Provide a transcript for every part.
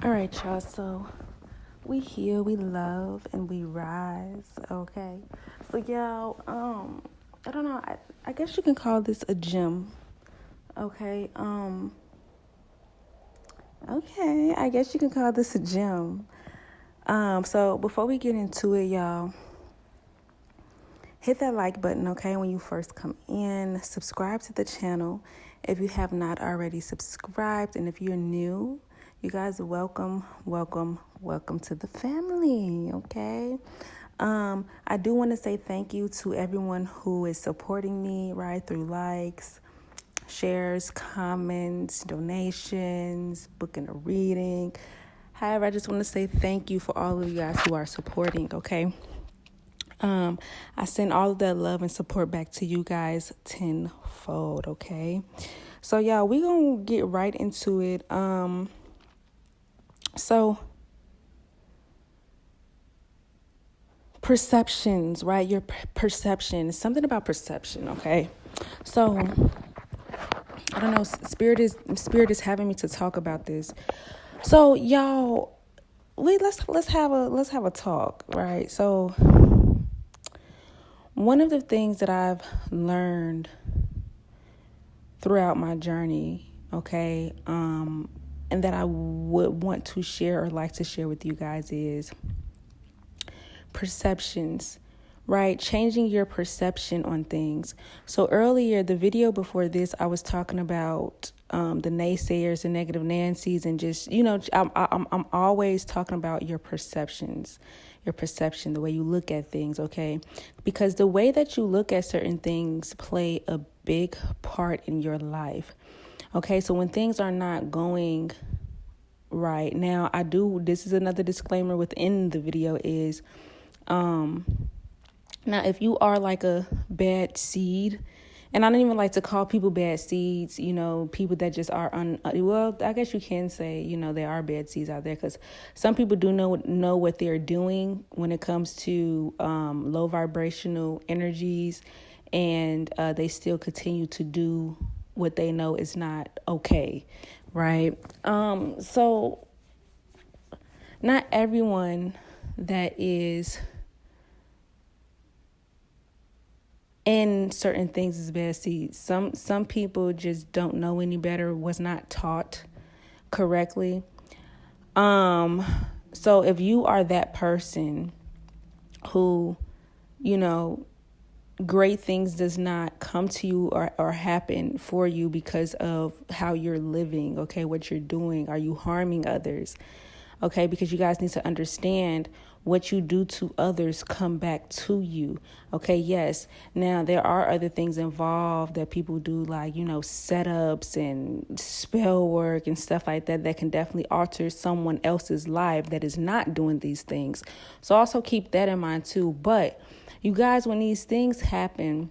All right, y'all. So we heal, we love, and we rise. Okay. So y'all, I don't know. I guess you can call this a gym. Okay. Okay. I guess you can call this a gym. So before we get into it, y'all, hit that like button, okay, when you first come in. Subscribe to the channel if you have not already subscribed. And if you're new, you guys, welcome to the family, okay? I do want to say thank you to everyone who is supporting me, right, through likes, shares, comments, donations, booking a reading. However, I just want to say thank you for all of you guys who are supporting, okay? I send all of that love and support back to you guys tenfold, okay? So, y'all, we gonna get right into it. So perceptions, right? Your perception. Something about perception, okay? So, I don't know. Spirit is having me to talk about this. So, y'all, let's have a talk, right? So, one of the things that I've learned throughout my journey, okay, and that I would want to share or like to share with you guys is perceptions, right? Changing your perception on things. So earlier, the video before this, I was talking about the naysayers and negative Nancy's, and just, I'm always talking about your perceptions, the way you look at things, okay? Because the way that you look at certain things play a big part in your life, okay? So when things are not going right now, this is another disclaimer within the video is, now if you are like a bad seed, and I don't even like to call people bad seeds, people that just are well, I guess you can say, there are bad seeds out there, because some people do know what they're doing when it comes to low vibrational energies, and they still continue to do what they know is not okay, right? So not everyone that is in certain things is bad seeds. Some people just don't know any better, was not taught correctly. So if you are that person who, great things does not come to you or happen for you because of how you're living, okay, what you're doing, are you harming others? Okay, because you guys need to understand what you do to others come back to you. Okay, yes. Now, there are other things involved that people do, like, setups and spell work and stuff like that can definitely alter someone else's life that is not doing these things. So also keep that in mind too. But you guys, when these things happen,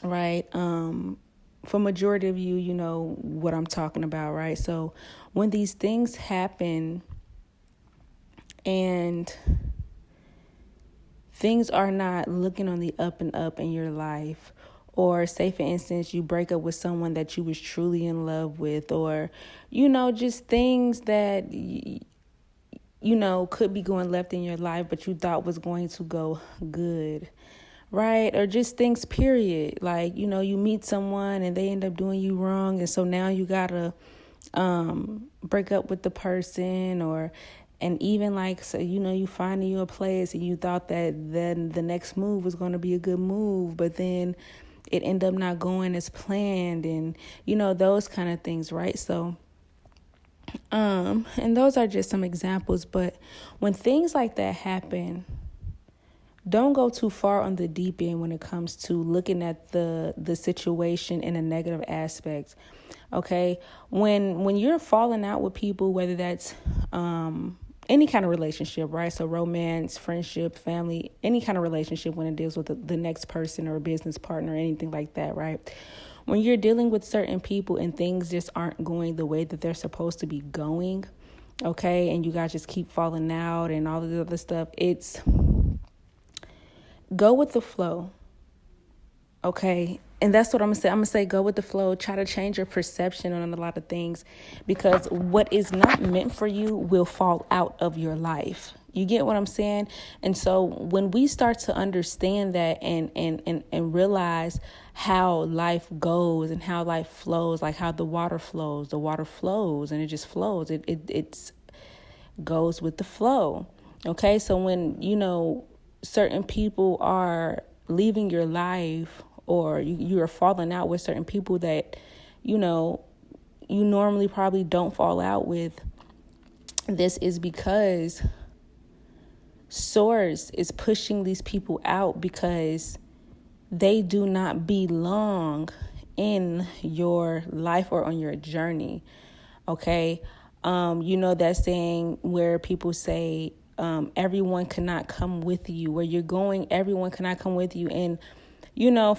right, for majority of you, you know what I'm talking about, right? So when these things happen, and things are not looking on the up and up in your life, or say for instance you break up with someone that you was truly in love with, or just things that could be going left in your life but you thought was going to go good, right? Or just things period, like you meet someone and they end up doing you wrong, and so now you gotta break up with the person, and even like, so, you find you a place and you thought that then the next move was going to be a good move, but then it ended up not going as planned, and, those kind of things, right? So, and those are just some examples, but when things like that happen, don't go too far on the deep end when it comes to looking at the situation in a negative aspect. Okay, when you're falling out with people, whether that's any kind of relationship, right? So romance, friendship, family, any kind of relationship, when it deals with the next person or a business partner or anything like that, right? When you're dealing with certain people and things just aren't going the way that they're supposed to be going, okay, and you guys just keep falling out and all of the other stuff, it's go with the flow, okay? And that's what I'm gonna say. I'm gonna say, go with the flow. Try to change your perception on a lot of things, because what is not meant for you will fall out of your life. You get what I'm saying? And so when we start to understand that and realize how life goes and how life flows, like how the water flows and it just flows. It's goes with the flow. Okay, so when certain people are leaving your life, or you are falling out with certain people that you normally probably don't fall out with, this is because Source is pushing these people out because they do not belong in your life or on your journey. Okay. That saying where people say, everyone cannot come with you. Where you're going, everyone cannot come with you. And,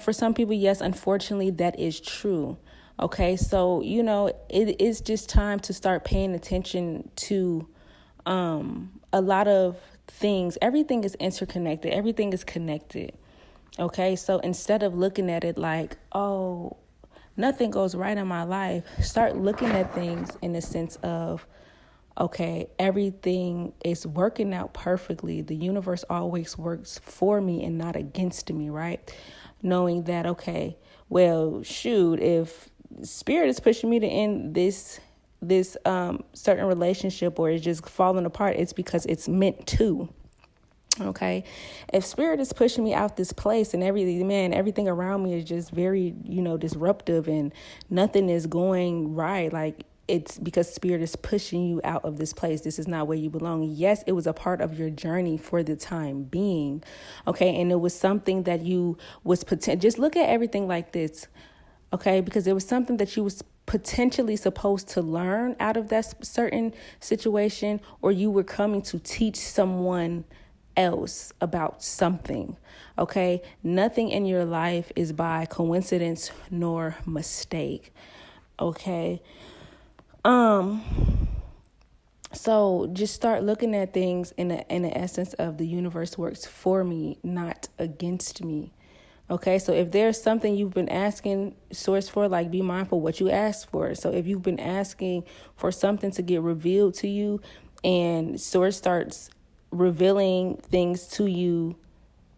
for some people, yes, unfortunately, that is true. Okay. So, it is just time to start paying attention to a lot of things. Everything is interconnected. Everything is connected. Okay. So instead of looking at it like, oh, nothing goes right in my life, start looking at things in the sense of, okay, everything is working out perfectly. The universe always works for me and not against me, right? Knowing that, okay, well, shoot, if spirit is pushing me to end this certain relationship, or it's just falling apart, it's because it's meant to. Okay, if spirit is pushing me out this place and everything around me is just very, disruptive and nothing is going right, like, it's because spirit is pushing you out of this place. This is not where you belong. Yes, it was a part of your journey for the time being. Okay, and it was something that just look at everything like this. Okay, because it was something that you was potentially supposed to learn out of that certain situation, or you were coming to teach someone else about something. Okay, nothing in your life is by coincidence nor mistake. Okay, so just start looking at things in the essence of the universe works for me, not against me. Okay, so if there's something you've been asking Source for, like, be mindful what you ask for. So if you've been asking for something to get revealed to you, and Source starts revealing things to you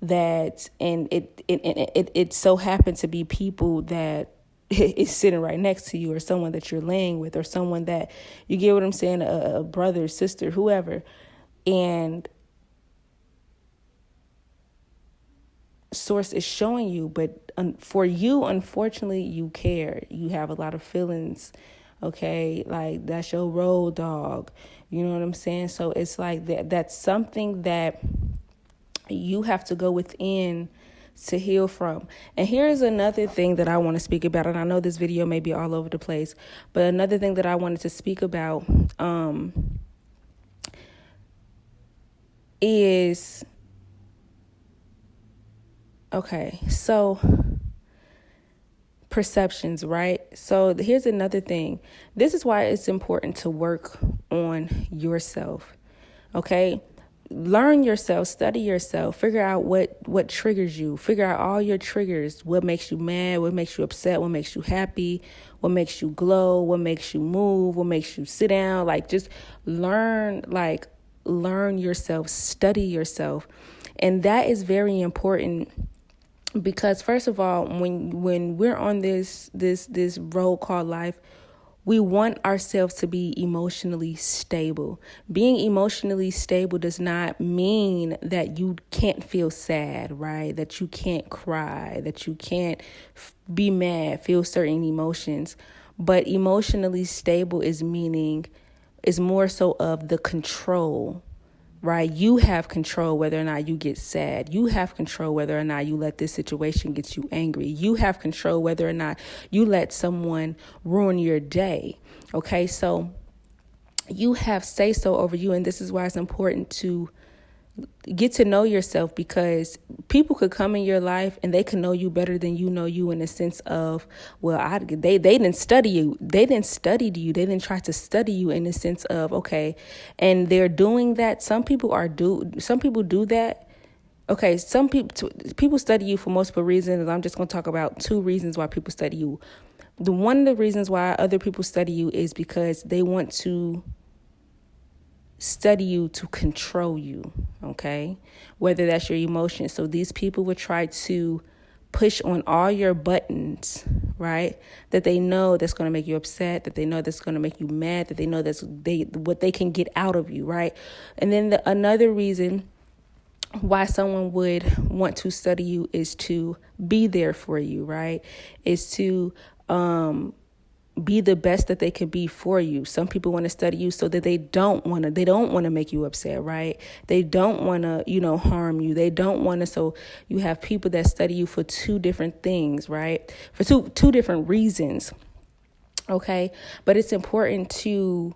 and it so happened to be people that is sitting right next to you, or someone that you're laying with, or someone that, you get what I'm saying, a brother, sister, whoever, and Source is showing you, but for you, unfortunately, you care. You have a lot of feelings, okay? Like, that's your road dog. You know what I'm saying? So it's like that's something that you have to go within to heal from. And here's another thing that I want to speak about, and I know this video may be all over the place, but another thing that I wanted to speak about is... Okay, so perceptions, right? So here's another thing. This is why it's important to work on yourself. Okay, learn yourself, study yourself, figure out what triggers you, figure out all your triggers, what makes you mad, what makes you upset, what makes you happy, what makes you glow, what makes you move, what makes you sit down. Like, just learn yourself, study yourself. And that is very important. Because first of all, when we're on this road called life, we want ourselves to be emotionally stable. Being emotionally stable does not mean that you can't feel sad, right? That you can't cry, that you can't be mad, feel certain emotions. But emotionally stable is more so of the control. Right? You have control whether or not you get sad. You have control whether or not you let this situation get you angry. You have control whether or not you let someone ruin your day. Okay, so you have say-so over you, and this is why it's important to get to know yourself, because people could come in your life and they can know you better than you know you, in the sense of, well, they didn't study you. They didn't study you. They didn't try to study you, in the sense of, okay, and they're doing that. Some people do that. Okay, some people study you for multiple reasons. I'm just going to talk about 2 reasons why people study you. One of the reasons why other people study you is because they want to study you to control you, okay? Whether that's your emotions. So these people would try to push on all your buttons, right? That they know that's going to make you upset, that they know that's going to make you mad, that they know that's what they can get out of you, right? And then another reason why someone would want to study you is to be there for you, right? Is to be the best that they can be for you. Some people want to study you so that they don't want to make you upset, right? They don't want to, harm you. They don't want to. So you have people that study you for 2 different things, right? For two different reasons. Okay. But it's important to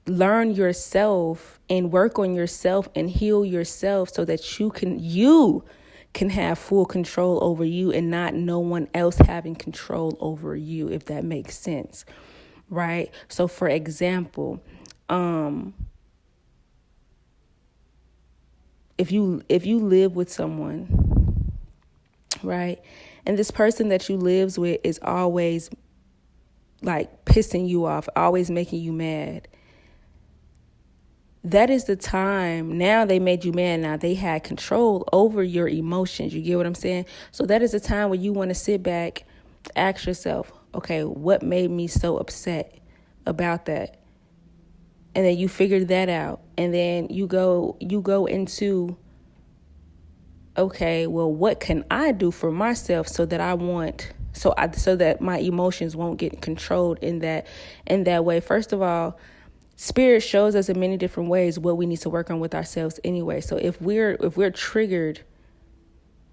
learn yourself and work on yourself and heal yourself so that you can have full control over you and not no one else having control over you, if that makes sense, right? So for example, if you live with someone, right, and this person that you lives with is always like pissing you off, always making you mad, that is the time. Now they made you mad. Now they had control over your emotions. You get what I'm saying? So that is the time where you want to sit back, ask yourself, okay, what made me so upset about that? And then you figure that out. And then you go into, okay, well, what can I do for myself so that so that my emotions won't get controlled in that way? First of all, Spirit shows us in many different ways what we need to work on with ourselves anyway. So if we're triggered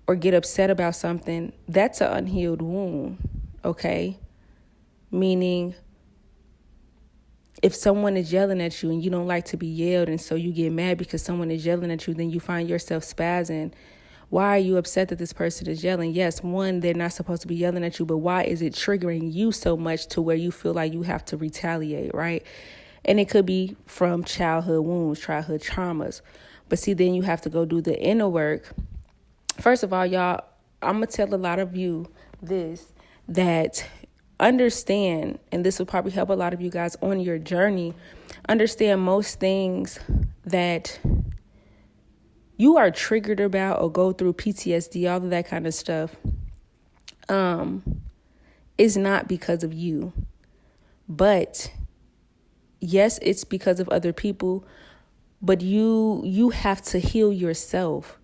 or get upset about something, that's an unhealed wound, okay? Meaning, if someone is yelling at you and you don't like to be yelled, and so you get mad because someone is yelling at you, then you find yourself spazzing. Why are you upset that this person is yelling? Yes, one, they're not supposed to be yelling at you, but why is it triggering you so much to where you feel like you have to retaliate, right? And it could be from childhood wounds, childhood traumas. But see, then you have to go do the inner work. First of all, y'all, I'm going to tell a lot of you this, that understand, and this will probably help a lot of you guys on your journey, understand most things that you are triggered about or go through PTSD, all of that kind of stuff, is not because of you. But yes, it's because of other people, but you have to heal yourself,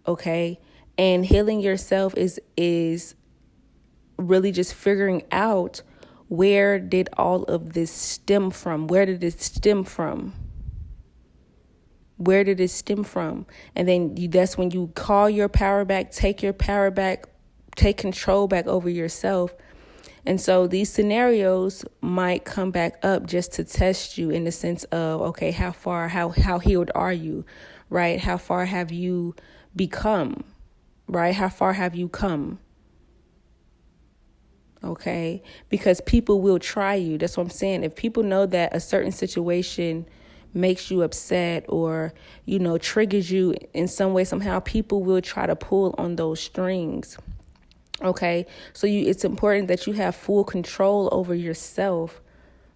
okay? And healing yourself is really just figuring out, where did all of this stem from? Where did it stem from? Where did it stem from? And then that's when you call your power back, take your power back, take control back over yourself. And so these scenarios might come back up just to test you in the sense of, okay, how healed are you, right? How far have you become, right? How far have you come? Okay, because people will try you. That's what I'm saying. If people know that a certain situation makes you upset or, triggers you in some way, somehow, people will try to pull on those strings. Okay, so it's important that you have full control over yourself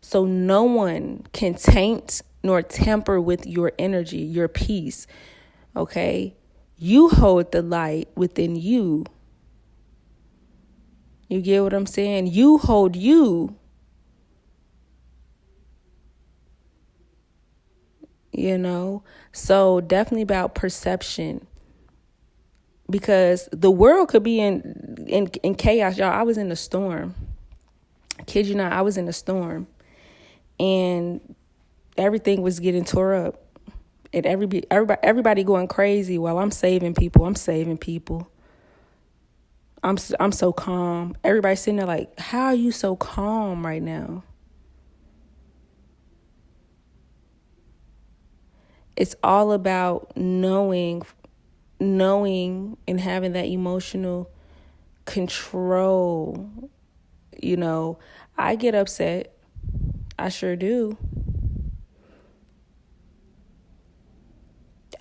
so no one can taint nor tamper with your energy, your peace. Okay, you hold the light within you. You get what I'm saying? You hold you. So definitely about perception. Because the world could be in chaos, y'all. I was in a storm. Kid you not, I was in a storm. And everything was getting tore up. And everybody going crazy while I'm saving people. I'm so calm. Everybody's sitting there like, how are you so calm right now? It's all about knowing and having that emotional control. I get upset. I sure do.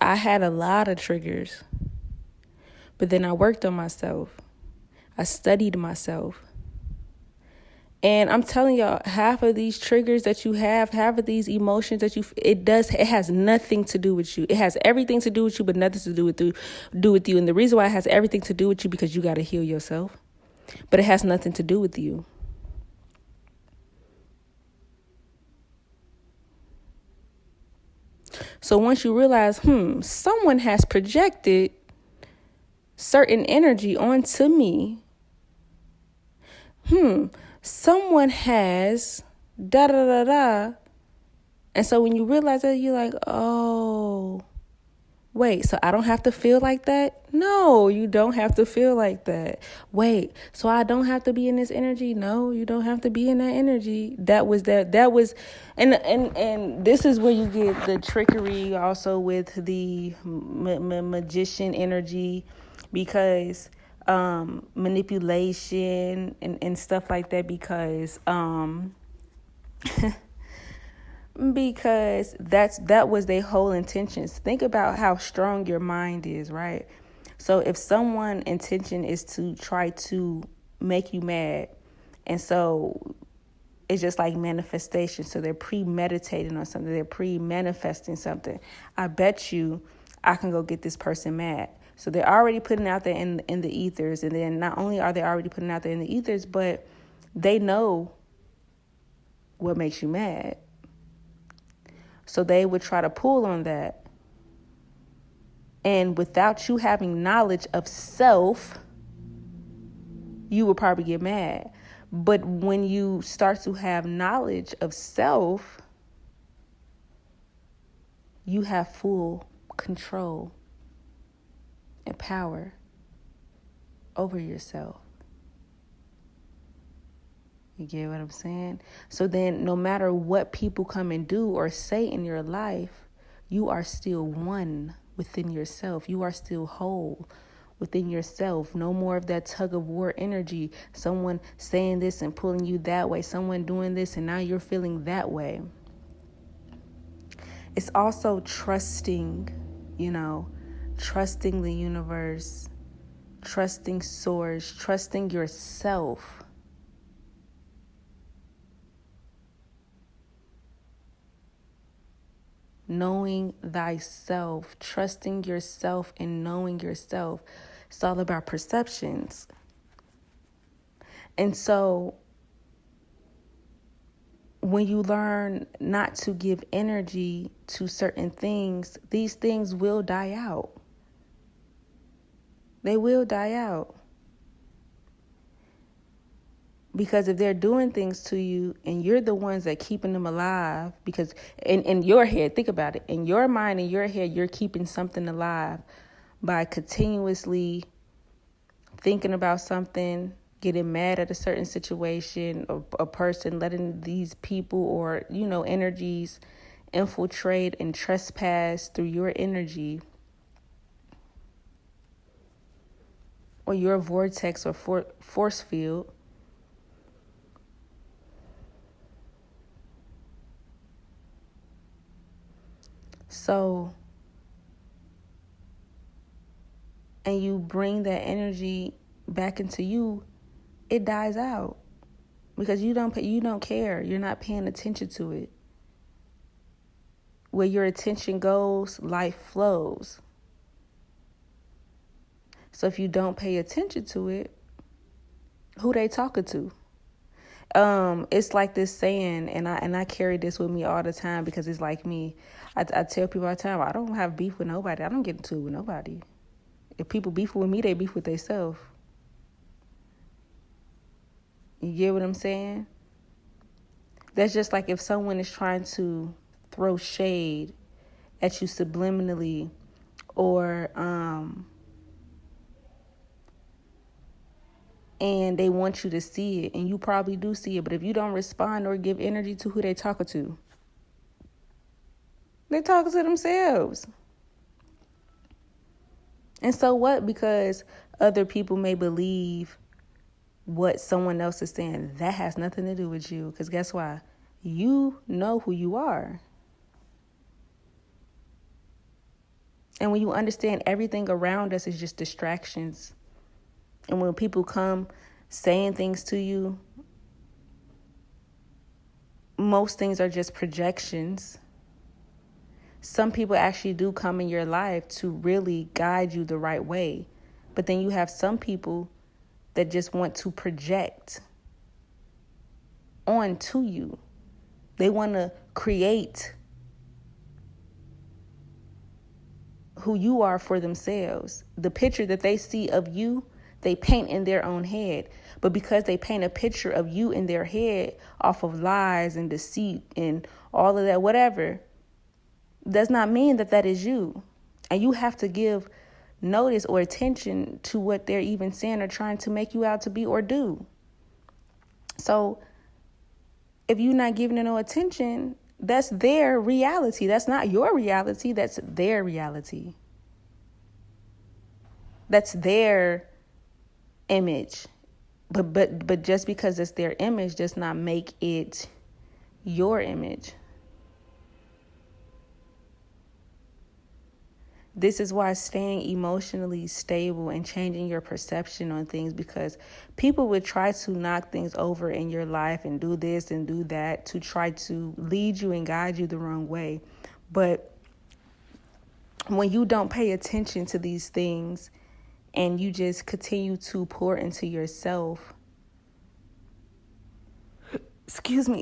I had a lot of triggers, but then I worked on myself. I studied myself. And I'm telling y'all, half of these triggers that you have, half of these emotions that it has nothing to do with you. It has everything to do with you, but nothing to do with you. And the reason why it has everything to do with you, because you got to heal yourself. But it has nothing to do with you. So once you realize, someone has projected certain energy onto me. Someone has da da da da. And so when you realize that, you're like, oh, wait, so I don't have to feel like that? No, you don't have to feel like that. Wait, so I don't have to be in this energy? No, you don't have to be in that energy. That was, and this is where you get the trickery also with the magician energy, because manipulation and stuff like that, because because that was their whole intentions. Think about how strong your mind is, right? So if someone's intention is to try to make you mad, and so it's just like manifestation. So they're premeditating on something. They're pre-manifesting something. I bet you I can go get this person mad. So they're already putting out there in the ethers. And then not only are they already putting out there in the ethers, but they know what makes you mad. So they would try to pull on that. And without you having knowledge of self, you would probably get mad. But when you start to have knowledge of self, you have full control and power over yourself. You get what I'm saying? So then no matter what people come and do or say in your life, you are still one within yourself. You are still whole within yourself. No more of that tug of war energy. Someone saying this and pulling you that way. Someone doing this and now you're feeling that way. It's also trusting, trusting the universe, trusting source, trusting yourself. Knowing thyself, trusting yourself and knowing yourself. It's all about perceptions. And so when you learn not to give energy to certain things, these things will die out. They will die out. Because if they're doing things to you and you're the ones that keeping them alive, because in your head, think about it, in your mind, in your head, you're keeping something alive by continuously thinking about something, getting mad at a certain situation or a person, letting these people or, energies infiltrate and trespass through your energy or your vortex or force field. So, and you bring that energy back into you, it dies out because you don't care. You're not paying attention to it. Where your attention goes, life flows. So if you don't pay attention to it, who they talking to? It's like this saying, and I carry this with me all the time because it's like me. I tell people all the time, I don't have beef with nobody. I don't get into it with nobody. If people beef with me, they beef with themselves. You get what I'm saying? That's just like if someone is trying to throw shade at you subliminally or and they want you to see it, and you probably do see it, but if you don't respond or give energy to who they talking to, they talking to themselves. And so what? Because other people may believe what someone else is saying, that has nothing to do with you. Because guess why? You know who you are. And when you understand everything around us is just distractions, and when people come saying things to you, most things are just projections. Some people actually do come in your life to really guide you the right way. But then you have some people that just want to project onto you. They want to create who you are for themselves. The picture that they see of you, they paint in their own head. But because they paint a picture of you in their head off of lies and deceit and all of that, whatever, does not mean that that is you. And you have to give notice or attention to what they're even saying or trying to make you out to be or do. So if you're not giving it no attention, that's their reality. That's not your reality. That's their reality. That's their image. But just because it's their image does not make it your image. This is why staying emotionally stable and changing your perception on things, because people would try to knock things over in your life and do this and do that to try to lead you and guide you the wrong way. But when you don't pay attention to these things and you just continue to pour into yourself,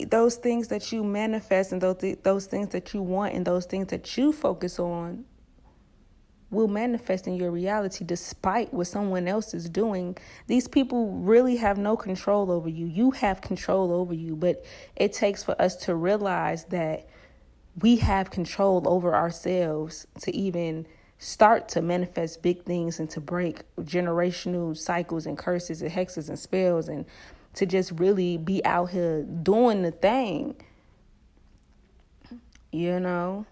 those things that you manifest and those things that you want and those things that you focus on will manifest in your reality despite what someone else is doing. These people really have no control over you. You have control over you, but it takes for us to realize that we have control over ourselves to even start to manifest big things and to break generational cycles and curses and hexes and spells and to just really be out here doing the thing, you know?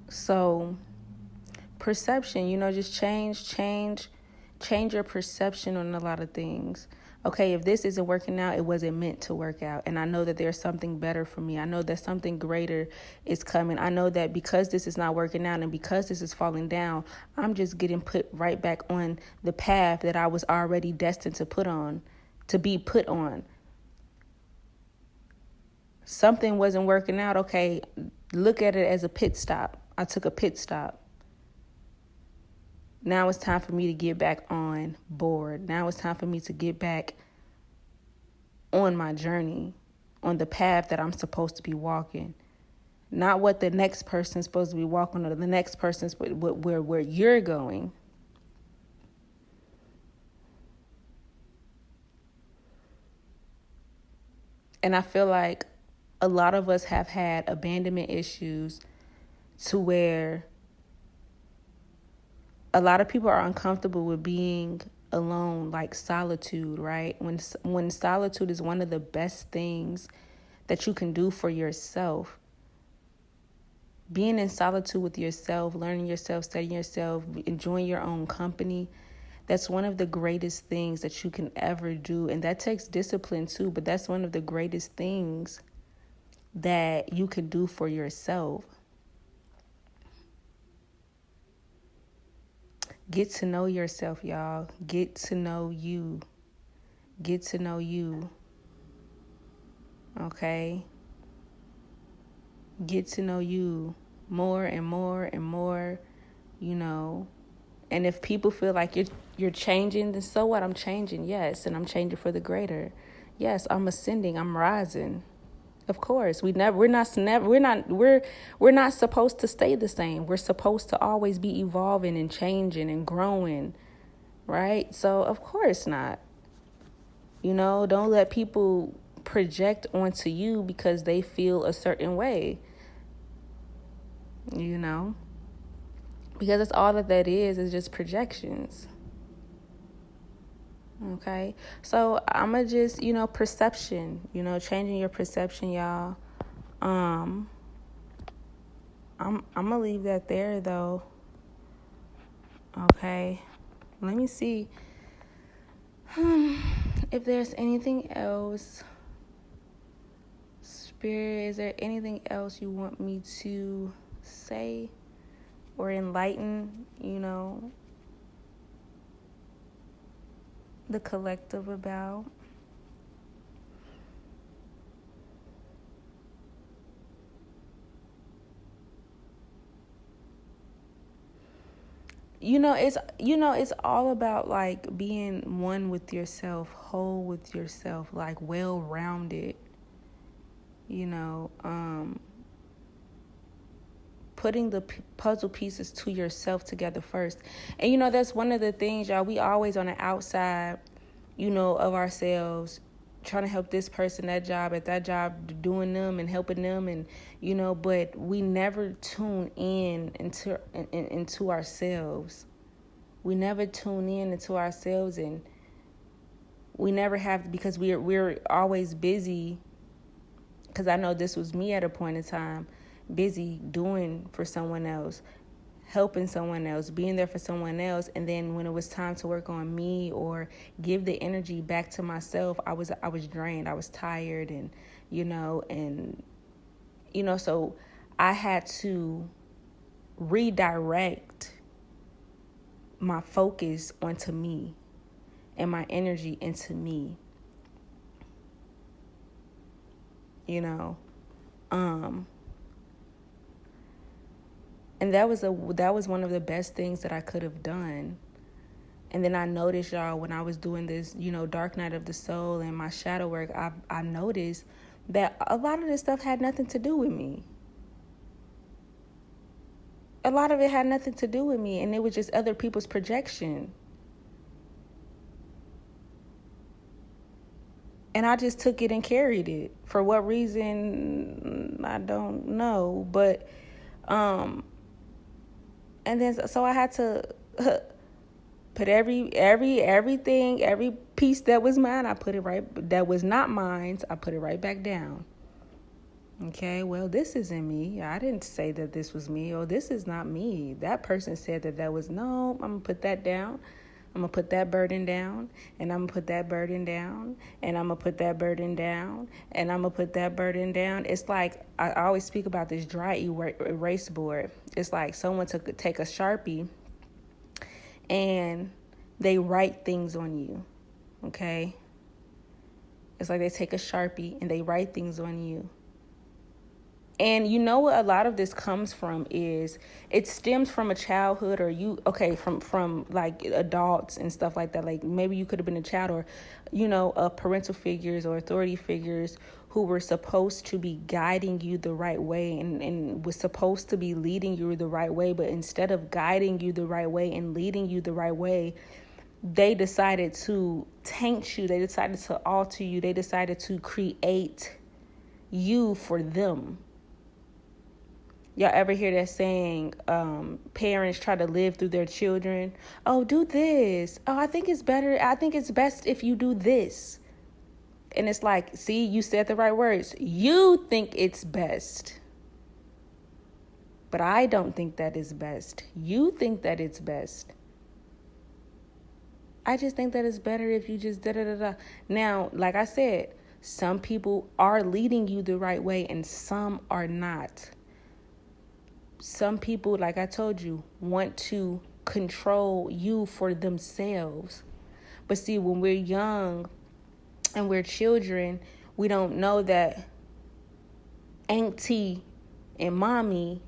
So perception, just change your perception on a lot of things. Okay, if this isn't working out, it wasn't meant to work out. And I know that there's something better for me. I know that something greater is coming. I know that because this is not working out and because this is falling down, I'm just getting put right back on the path that I was already destined to be put on. Something wasn't working out. Okay, look at it as a pit stop. I took a pit stop. Now it's time for me to get back on board. Now it's time for me to get back on my journey, on the path that I'm supposed to be walking. Not what the next person's supposed to be walking or the next person's, but where you're going. And I feel like a lot of us have had abandonment issues to where a lot of people are uncomfortable with being alone, like solitude, right? When solitude is one of the best things that you can do for yourself. Being in solitude with yourself, learning yourself, studying yourself, enjoying your own company, that's one of the greatest things that you can ever do. And that takes discipline too, but that's one of the greatest things that you can do for yourself. Get to know yourself, y'all. Get to know you. Get to know you. Okay? Get to know you more and more and more, And if people feel like you're changing, then so what? I'm changing, yes, and I'm changing for the greater. Yes, I'm ascending, I'm rising. Of course, we're not supposed to stay the same. We're supposed to always be evolving and changing and growing, right? So of course not. Don't let people project onto you because they feel a certain way. Because that's all that is just projections. Okay, so I'ma just perception, changing your perception, y'all. I'm gonna leave that there though. Okay, let me see if there's anything else Spirit, is there anything else you want me to say or enlighten, the collective about? It's all about like being one with yourself, whole with yourself, like well-rounded, putting the puzzle pieces to yourself together first. And that's one of the things, y'all, we always on the outside, of ourselves, trying to help this person at that job, doing them and helping them, and but we never tune in into ourselves. We never tune in into ourselves, and we never have, because we're always busy. Because I know this was me at a point in time, busy doing for someone else, helping someone else, being there for someone else. And then when it was time to work on me or give the energy back to myself, I was drained. I was tired, and so I had to redirect my focus onto me and my energy into me. And that was one of the best things that I could have done. And then I noticed, y'all, when I was doing this, dark night of the soul and my shadow work, I noticed that a lot of this stuff had nothing to do with me. A lot of it had nothing to do with me, and it was just other people's projection. And I just took it and carried it. For what reason, I don't know. But, and then, so I had to put everything, every piece that was mine, that was not mine, I put it right back down. Okay, well, this isn't me. I didn't say that this was me. Or this is not me. That person said that was, no, I'm going to put that down. I'm going to put that burden down, and I'm going to put that burden down, and I'm going to put that burden down, and I'm going to put that burden down. It's like, I always speak about this dry erase board. It's like someone take a Sharpie, and they write things on you, okay? It's like they take a Sharpie, and they write things on you. And what a lot of this comes from is it stems from a childhood, or from like adults and stuff like that. Like maybe you could have been a child, or, parental figures or authority figures who were supposed to be guiding you the right way and was supposed to be leading you the right way. But instead of guiding you the right way and leading you the right way, they decided to taint you. They decided to alter you. They decided to create you for them. Y'all ever hear that saying, parents try to live through their children? Oh, do this. Oh, I think it's better. I think it's best if you do this. And it's like, see, you said the right words. You think it's best. But I don't think that is best. You think that it's best. I just think that it's better if you just da-da-da-da. Now, like I said, some people are leading you the right way and some are not. Some people, like I told you, want to control you for themselves. But see, when we're young and we're children, we don't know that auntie and mommy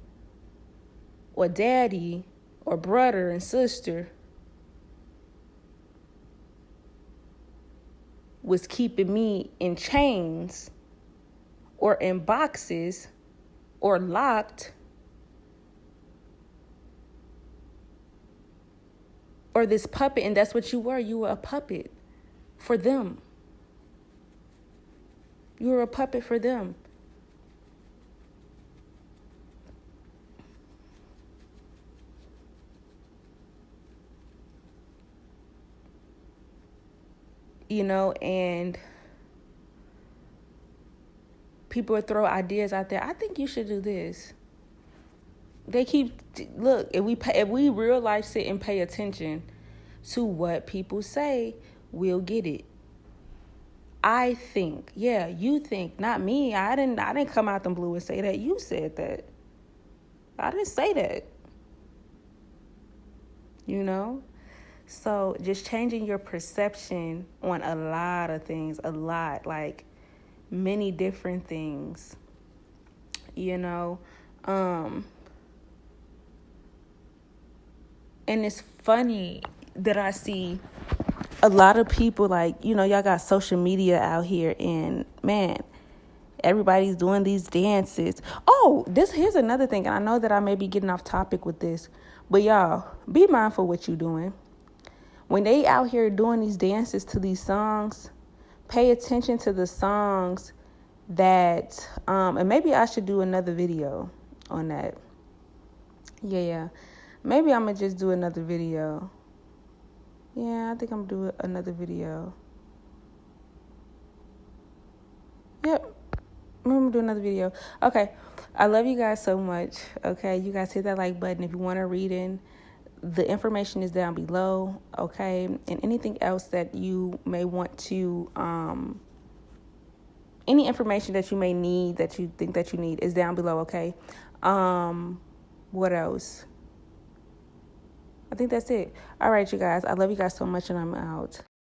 or daddy or brother and sister was keeping me in chains or in boxes or locked, or this puppet. And that's what you were. You were a puppet for them. You were a puppet for them. And people would throw ideas out there. I think you should do this. They look, if we real life sit and pay attention to what people say, we'll get it. I think. Yeah, you think, not me. I didn't come out the blue and say that. You said that. I didn't say that. You know? So just changing your perception on a lot of things, a lot, like many different things, you know? And it's funny that I see a lot of people, like, you know, y'all got social media out here, and man, everybody's doing these dances. Oh, here's another thing, and I know that I may be getting off topic with this, but y'all, be mindful what you're doing. When they out here doing these dances to these songs, pay attention to the songs that, and maybe I should do another video on that. Yeah. Maybe I'm going to just do another video. Yeah, I think I'm going to do another video. Yep. I'm going to do another video. Okay. I love you guys so much. Okay. You guys hit that like button if you want to read in. The information is down below, okay? And anything else that you may want to, any information that you may need, that you think that you need, is down below, okay? What else? I think that's it. All right, you guys. I love you guys so much, and I'm out.